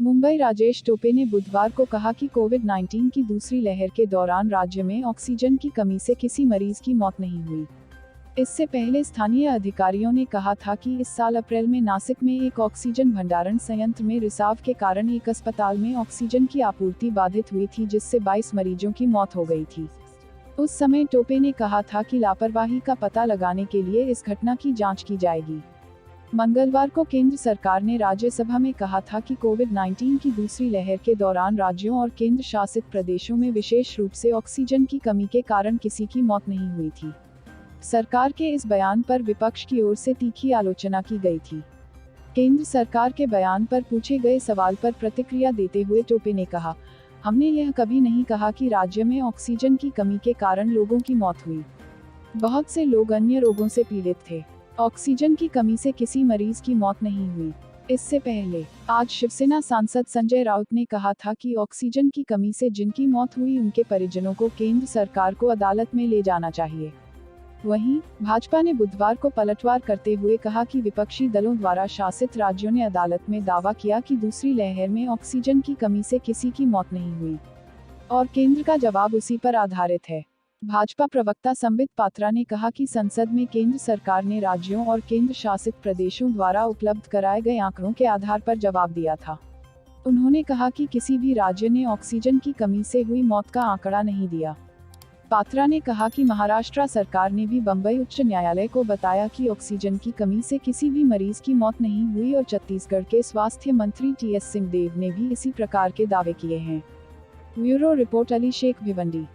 मुंबई राजेश टोपे ने बुधवार को कहा कि कोविड-19 की दूसरी लहर के दौरान राज्य में ऑक्सीजन की कमी से किसी मरीज की मौत नहीं हुई। इससे पहले स्थानीय अधिकारियों ने कहा था कि इस साल अप्रैल में नासिक में एक ऑक्सीजन भंडारण संयंत्र में रिसाव के कारण एक अस्पताल में ऑक्सीजन की आपूर्ति बाधित हुई थी, जिससे 22 मरीजों की मौत हो गई थी। उस समय टोपे ने कहा था कि लापरवाही का पता लगाने के लिए इस घटना की जांच की जाएगी। मंगलवार को केंद्र सरकार ने राज्यसभा में कहा था कि कोविड-19 की दूसरी लहर के दौरान राज्यों और केंद्र शासित प्रदेशों में विशेष रूप से ऑक्सीजन की कमी के कारण किसी की मौत नहीं हुई थी। सरकार के इस बयान पर विपक्ष की ओर से तीखी आलोचना की गई थी। केंद्र सरकार के बयान पर पूछे गए सवाल पर प्रतिक्रिया देते हुए टोपे ने कहा, हमने यह कभी नहीं कहा कि राज्य में ऑक्सीजन की कमी के कारण लोगों की मौत हुई। बहुत से लोग अन्य रोगों से पीड़ित थे। ऑक्सीजन की कमी से किसी मरीज की मौत नहीं हुई। इससे पहले आज शिवसेना सांसद संजय राउत ने कहा था कि ऑक्सीजन की कमी से जिनकी मौत हुई उनके परिजनों को केंद्र सरकार को अदालत में ले जाना चाहिए। वहीं भाजपा ने बुधवार को पलटवार करते हुए कहा कि विपक्षी दलों द्वारा शासित राज्यों ने अदालत में दावा किया कि दूसरी लहर में ऑक्सीजन की कमी से किसी की मौत नहीं हुई और केंद्र का जवाब उसी पर आधारित है। भाजपा प्रवक्ता संबित पात्रा ने कहा कि संसद में केंद्र सरकार ने राज्यों और केंद्र शासित प्रदेशों द्वारा उपलब्ध कराए गए आंकड़ों के आधार पर जवाब दिया था। उन्होंने कहा कि किसी भी राज्य ने ऑक्सीजन की कमी से हुई मौत का आंकड़ा नहीं दिया। पात्रा ने कहा कि महाराष्ट्र सरकार ने भी बंबई उच्च न्यायालय को बताया कि ऑक्सीजन की कमी से किसी भी मरीज की मौत नहीं हुई और छत्तीसगढ़ के स्वास्थ्य मंत्री टी.एस. सिंहदेव ने भी इसी प्रकार के दावे किए हैं। Bureau report, Ali Shaikh Bhiwandi.